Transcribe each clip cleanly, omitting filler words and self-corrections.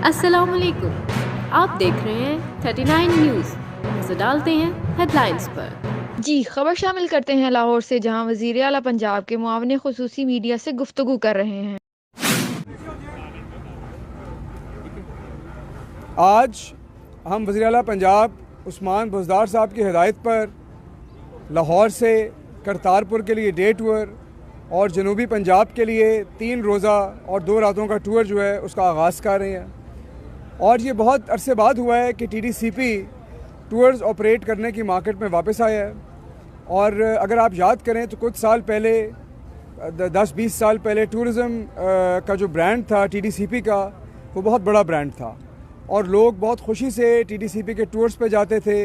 अस्सलामुअलैकुम, आप देख रहे हैं 39 न्यूज़। नजर डालते हैं हेडलाइंस पर। जी, खबर शामिल करते हैं लाहौर से, जहां वज़ीर आला पंजाब के मुआविन ख़ुसूसी मीडिया से गुफ्तगू कर रहे हैं। आज हम वज़ीर आला पंजाब उस्मान बुज़दार साहब की हिदायत पर लाहौर से करतारपुर के लिए डे टूर और जनूबी पंजाब के लिए 3 रोज़ा और 2 रातों का टूर जो है उसका आगाज़ कर रहे हैं। और ये बहुत अरसे बाद हुआ है कि TDCP टूर्स ऑपरेट करने की मार्केट में वापस आया है। और अगर आप याद करें तो कुछ साल पहले 10-20 साल पहले टूरिज़म का जो ब्रांड था TDCP का, वो बहुत बड़ा ब्रांड था और लोग बहुत खुशी से TDCP के टूर्स पे जाते थे,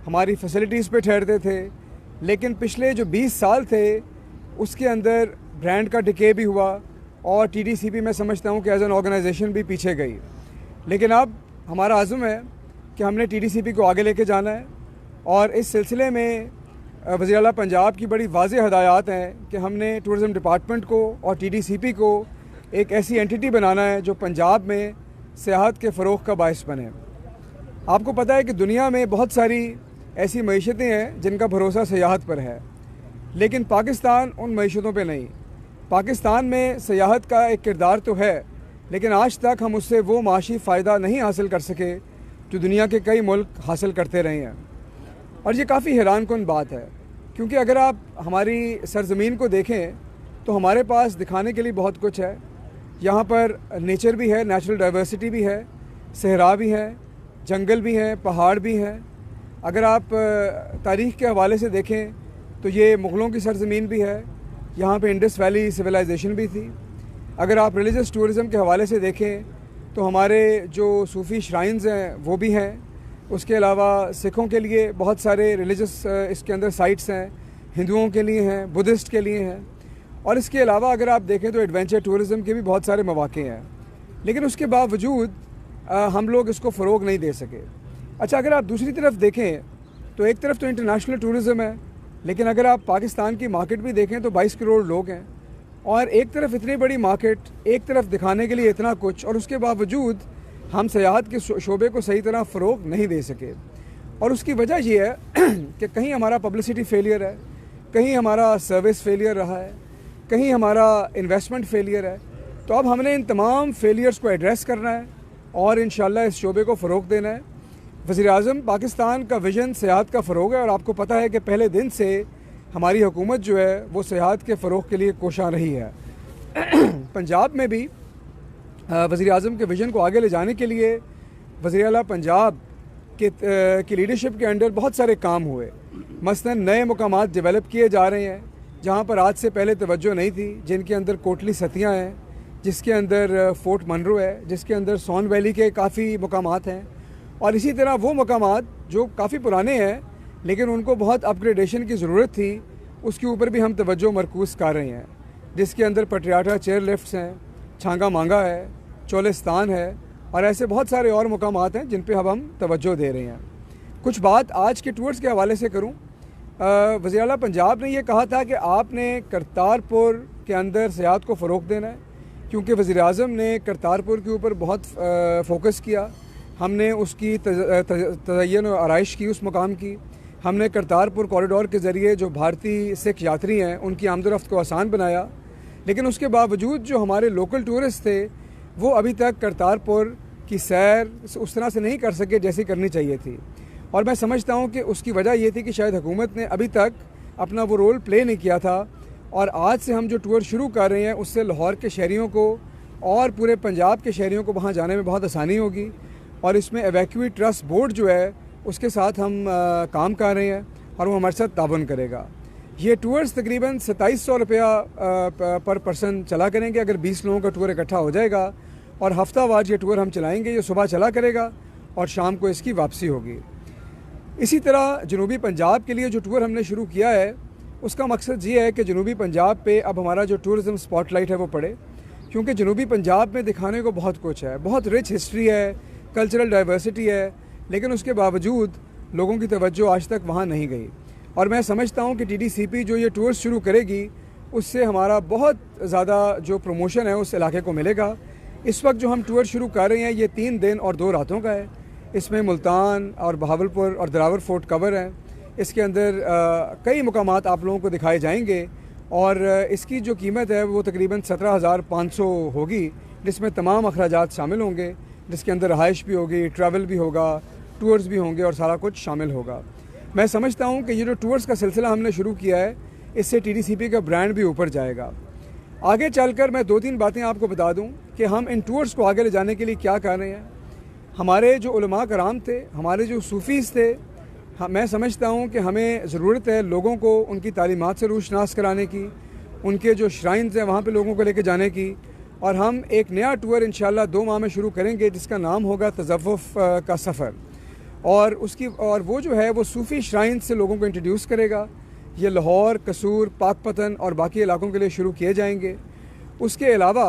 हमारी फैसिलिटीज़ पे ठहरते थे। लेकिन पिछले जो 20 साल थे उसके अंदर ब्रांड का डिके भी हुआ और TDCP मैं समझता हूँ कि एज एन ऑर्गेनाइजेशन भी पीछे गई। लेकिन अब हमारा आज़म है कि हमने TDCP को आगे लेके जाना है और इस सिलसिले में वज़ीर आला पंजाब की बड़ी वाज़ेह हदायत हैं कि हमने टूरिज़म डिपार्टमेंट को और TDCP को एक ऐसी एंटिटी बनाना है जो पंजाब में सियाहत के फ़रोग़ का बायस बने। आपको पता है कि दुनिया में बहुत सारी ऐसी मईशतें हैं जिनका भरोसा सियाहत पर है, लेकिन पाकिस्तान उन मईशतों पे नहीं। पाकिस्तान में सियाहत का एक किरदार तो है, लेकिन आज तक हम उससे वो माशी फ़ायदा नहीं हासिल कर सके जो दुनिया के कई मुल्क हासिल करते रहे हैं। और ये काफ़ी हैरानकुन बात है, क्योंकि अगर आप हमारी सरज़मीन को देखें तो हमारे पास दिखाने के लिए बहुत कुछ है। यहाँ पर नेचर भी है, नेचुरल डाइवर्सिटी भी है, सहरा भी है, जंगल भी हैं, पहाड़ भी हैं। अगर आप तारीख़ के हवाले से देखें तो ये मुग़लों की सरज़मीन भी है, यहाँ पे इंडस वैली सिविलाइजेशन भी थी। अगर आप रिलीजियस टूरिज़म के हवाले से देखें तो हमारे जो सूफ़ी श्राइन्स हैं वो भी हैं। उसके अलावा सिखों के लिए बहुत सारे रिलीजियस इसके अंदर साइट्स हैं, हिंदुओं के लिए हैं, बुद्धिस्ट के लिए हैं। और इसके अलावा अगर आप देखें तो एडवेंचर टूरिज़म के भी बहुत सारे मौक़े हैं, लेकिन उसके बावजूद हम लोग इसको फ़रोग़ नहीं दे सके। अच्छा, अगर आप दूसरी तरफ देखें तो एक तरफ तो इंटरनेशनल टूरिज़म है, लेकिन अगर आप पाकिस्तान की मार्केट भी देखें तो 22 करोड़ लोग हैं और एक तरफ इतनी बड़ी मार्केट, एक तरफ दिखाने के लिए इतना कुछ, और उसके बावजूद हम सियाहत के शोबे को सही तरह फ़रोग़ नहीं दे सके। और उसकी वजह यह है कि कहीं हमारा पब्लिसिटी फेलियर है, कहीं हमारा सर्विस फेलियर रहा है, कहीं हमारा इन्वेस्टमेंट फेलियर है। तो अब हमने इन तमाम फेलियर्स को एड्रेस करना है और इंशाल्लाह इस शोबे को फ़रोग़ देना है। वज़ीर-ए-आज़म पाकिस्तान का विज़न सियाहत का फ़रोग़ है और आपको पता है कि पहले दिन से हमारी हुकूमत जो है वो सियाहत के फ़रोग़ के लिए कोशां रही है। पंजाब में भी वज़ीर-ए-आज़म के विज़न को आगे ले जाने के लिए वज़ीर आला पंजाब की लीडरशिप के अंडर बहुत सारे काम हुए। मसलन नए मकामात डेवलप किए जा रहे हैं जहाँ पर आज से पहले तवज्जो नहीं थी, जिनके अंदर कोटली सतियाँ हैं, जिसके अंदर फोर्ट मनरो है, जिसके अंदर सोन वैली के काफ़ी मकामात हैं। और इसी तरह वो मकामात जो काफ़ी पुराने हैं लेकिन उनको बहुत अपग्रेडेशन की ज़रूरत थी, उसके ऊपर भी हम तवज्जो मरकूज़ कर रहे हैं, जिसके अंदर पटियाला चेयर लिफ्ट्स हैं, छांगा मांगा है, चोलिस्तान है और ऐसे बहुत सारे और मकामात हैं जिन पे अब हम तवज्जो दे रहे हैं। कुछ बात आज के टूर्स के हवाले से करूं। वज़ीर आला पंजाब ने यह कहा था कि आपने करतारपुर के अंदर सियाहत को फ़रोग़ देना है, क्योंकि वज़ीर-ए-आज़म ने करतारपुर के ऊपर बहुत फोकस किया। हमने उसकी तज़य्युन और आराइश की उस मकाम की। हमने करतारपुर कॉरिडोर के ज़रिए जो भारतीय सिख यात्री हैं उनकी आमद-ओ-रफ्त को आसान बनाया, लेकिन उसके बावजूद जो हमारे लोकल टूरिस्ट थे वो अभी तक करतारपुर की सैर उस तरह से नहीं कर सके जैसी करनी चाहिए थी। और मैं समझता हूँ कि उसकी वजह ये थी कि शायद हुकूमत ने अभी तक अपना वो रोल प्ले नहीं किया था। और आज से हम जो टूर शुरू कर रहे हैं उससे लाहौर के शहरियों को और पूरे पंजाब के शहरियों को वहाँ जाने में बहुत आसानी होगी। और इसमें एवैक्यूएट ट्रस्ट बोर्ड जो है उसके साथ हम काम कर रहे हैं और वो हमारे साथ ताबन करेगा। ये टूर्स तकरीबन 2700 रुपया पर पर्सन चला करेंगे अगर 20 लोगों का टूर इकट्ठा हो जाएगा। और हफ्तावार ये टूर हम चलाएँगे, ये सुबह चला करेगा और शाम को इसकी वापसी होगी। इसी तरह जनूबी पंजाब के लिए जो टूर हमने शुरू किया है उसका मकसद ये है कि जनूबी पंजाब पे अब हमारा जो टूरिज़म स्पॉटलाइट है वो पड़े, क्योंकि जनूबी पंजाब में दिखाने को बहुत कुछ है, बहुत रिच हिस्ट्री है, कल्चरल डाइवर्सिटी है, लेकिन उसके बावजूद लोगों की तवज्जो आज तक वहाँ नहीं गई। और मैं समझता हूँ कि TDCP जो ये टूर्स शुरू करेगी उससे हमारा बहुत ज़्यादा जो प्रमोशन है उस इलाके को मिलेगा। इस वक्त जो हम टूर शुरू कर रहे हैं ये 3 दिन और 2 रातों का है। इसमें मुल्तान और बहावलपुर और दिलावर फोर्ट कवर है। इसके अंदर कई मुकामात आप लोगों को दिखाए जाएंगे और इसकी जो कीमत है वो तकरीबन 17,500 होगी, जिसमें तमाम अखराजात शामिल होंगे, जिसके अंदर रहाइश भी होगी, ट्रैवल भी होगा, टूर्स भी होंगे और सारा कुछ शामिल होगा। मैं समझता हूँ कि ये जो टूर्स का सिलसिला हमने शुरू किया है इससे TDCP का ब्रांड भी ऊपर जाएगा। आगे चलकर मैं 2-3 बातें आपको बता दूं कि हम इन टूर्स को आगे ले जाने के लिए क्या कर रहे हैं। हमारे जो उलमा कराम थे, हमारे जो सूफ़ीज़ थे, मैं समझता हूं कि हमें ज़रूरत है लोगों को उनकी तालीमात से रूशनास कराने की, उनके जो श्राइन्स हैं वहाँ पे लोगों को लेके जाने की। और हम एक नया टूर इंशाल्लाह 2 माह में शुरू करेंगे जिसका नाम होगा तज़व्वुफ़ का सफ़र, और वो जो है वो सूफ़ी श्राइन्स से लोगों को इंट्रोड्यूस करेगा। ये लाहौर, कसूर, पाकपतन और बाकी इलाकों के लिए शुरू किए जाएंगे। उसके अलावा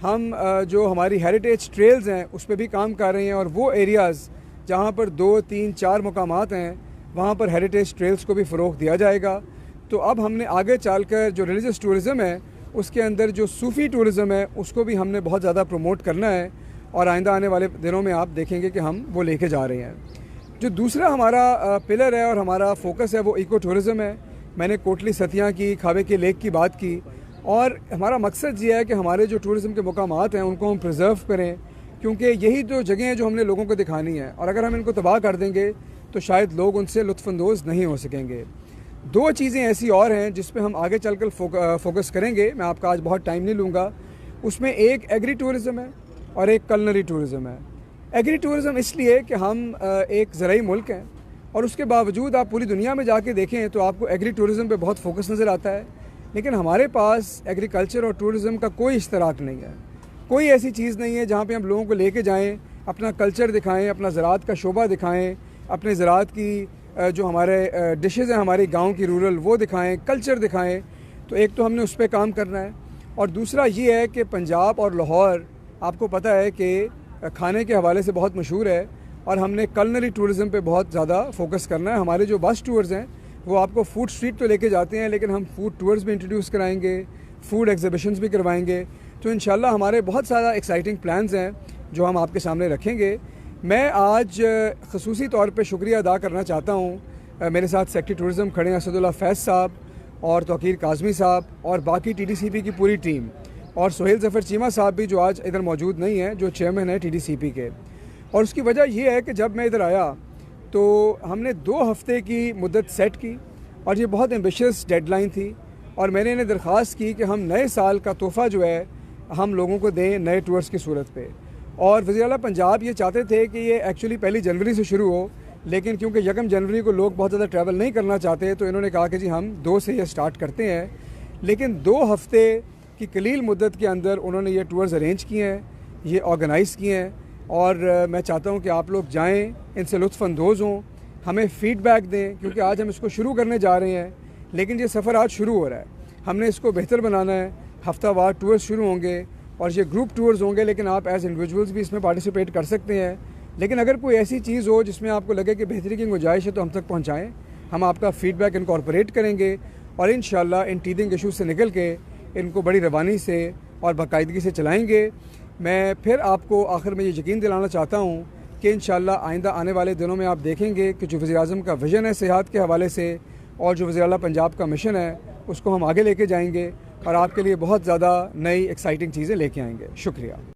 हम जो हमारी हेरिटेज ट्रेल्स हैं उस पर भी काम कर रहे हैं, और वो एरियाज़ जहाँ पर 2, 3, 4 मुकामात हैं वहाँ पर हेरिटेज ट्रेल्स को भी फ़रोग़ दिया जाएगा। तो अब हमने आगे चलकर जो रिलीजियस टूरिज़म है उसके अंदर जो सूफ़ी टूरिज़म है उसको भी हमने बहुत ज़्यादा प्रमोट करना है, और आइंदा आने वाले दिनों में आप देखेंगे कि हम वो लेके जा रहे हैं। जो दूसरा हमारा पिलर है और हमारा फोकस है वो इको टूरिज़म है। मैंने कोटली सतियाँ की, खावे के लेक की बात की, और हमारा मकसद ये है कि हमारे जो टूरिज़म के मुकामात हैं उनको हम प्रिजर्व करें, क्योंकि यही जो जगह हैं जो हमने लोगों को दिखानी है, और अगर हम इनको तबाह कर देंगे तो शायद लोग उनसे लुत्फ़अंदोज़ नहीं हो सकेंगे। 2 चीज़ें ऐसी और हैं जिस पे हम आगे चलकर फोकस करेंगे, मैं आपका आज बहुत टाइम नहीं लूँगा। उसमें एक एग्री टूरिज़म है और एक कलनरी टूरिज़म है। एग्री टूरिज़म इसलिए कि हम एक ज़राई मुल्क हैं, और उसके बावजूद आप पूरी दुनिया में जाके देखें तो आपको एग्री टूरिज़म पे बहुत फोकस नज़र आता है, लेकिन हमारे पास एग्रीकल्चर और टूरिज़म का कोई इश्तराक नहीं है। कोई ऐसी चीज़ नहीं है जहाँ पे हम लोगों को लेके जाएं, अपना कल्चर दिखाएं, अपना ज़राअत का शोबा दिखाएं, अपने ज़राअत की जो हमारे डिशेज़ हैं हमारे गांव की रूरल वो दिखाएं, कल्चर दिखाएं। तो एक तो हमने उस पर काम करना है, और दूसरा ये है कि पंजाब और लाहौर आपको पता है कि खाने के हवाले से बहुत मशहूर है, और हमने कलनरी टूरिज़म पे बहुत ज़्यादा फोकस करना है। हमारे जो बस टूर्स हैं वो आपको फूड स्ट्रीट तो लेके जाते हैं, लेकिन हम फूड टूर्स भी इंट्रोड्यूस कराएंगे, फूड एग्जिबिशंस भी करवाएंगे। तो इंशाल्लाह हमारे बहुत सारा एक्साइटिंग प्लान्स हैं जो हम आपके सामने रखेंगे। मैं आज ख़ुसूसी तौर पे शुक्रिया अदा करना चाहता हूँ। मेरे साथ सेक्रेटरी टूरिज़म खड़े हैं असदुल्ला फैज़ साहब और तौकीर काज़मी साहब और बाकी TDCP की पूरी टीम, और सोहेल ज़फ़र चीमा साहब भी जो आज इधर मौजूद नहीं हैं, जो चेयरमैन है TDCP के। और उसकी वजह यह है कि जब मैं इधर आया तो हमने 2 हफ़्ते की मुद्दत सेट की, और ये बहुत एम्बिशियस डेडलाइन थी, और मैंने इन्हें दरख्वास्त की कि हम नए साल का तोहफ़ा जो है हम लोगों को दें नए टूर्स की सूरत पे। और वज़ीर आला पंजाब ये चाहते थे कि ये एक्चुअली 1 जनवरी से शुरू हो, लेकिन क्योंकि 1 जनवरी को लोग बहुत ज़्यादा ट्रैवल नहीं करना चाहते तो इन्होंने कहा कि जी हम 2 से ये स्टार्ट करते हैं। लेकिन 2 हफ़्ते की कलील मुद्दत के अंदर उन्होंने ये टूर्स अरेंज किए हैं, ये ऑर्गेनाइज़ किए हैं, और मैं चाहता हूँ कि आप लोग जाएँ, इनसे लुत्फ़अंदोज़ हों, हमें फ़ीडबैक दें, क्योंकि आज हम इसको शुरू करने जा रहे हैं, लेकिन ये सफ़र आज शुरू हो रहा है। हमने इसको बेहतर बनाना है। हफ्तावार टूर्स शुरू होंगे और ये ग्रुप टूर्स होंगे, लेकिन आप एज़ इंडिविजुअल्स भी इसमें पार्टिसिपेट कर सकते हैं। लेकिन अगर कोई ऐसी चीज़ हो जिसमें आपको लगे कि बेहतरी की गुंजाइश है तो हम तक पहुँचाएँ, हम आपका फ़ीडबैक इनकॉर्पोरेट करेंगे, और इंशाल्लाह इन टीदिंग इशूज़ से निकल के इनको बड़ी रवानी से और बाकायदगी से चलाएँगे। मैं फिर आपको आखिर में ये यकीन दिलाना चाहता हूँ कि इंशाल्लाह आइंदा आने वाले दिनों में आप देखेंगे कि जो वज़ीर-ए-आज़म का विज़न है सेहत के हवाले से, और जो वज़ीर आला पंजाब का मिशन है उसको हम आगे लेके जाएंगे, और आपके लिए बहुत ज़्यादा नई एक्साइटिंग चीज़ें लेके आएंगे। शुक्रिया।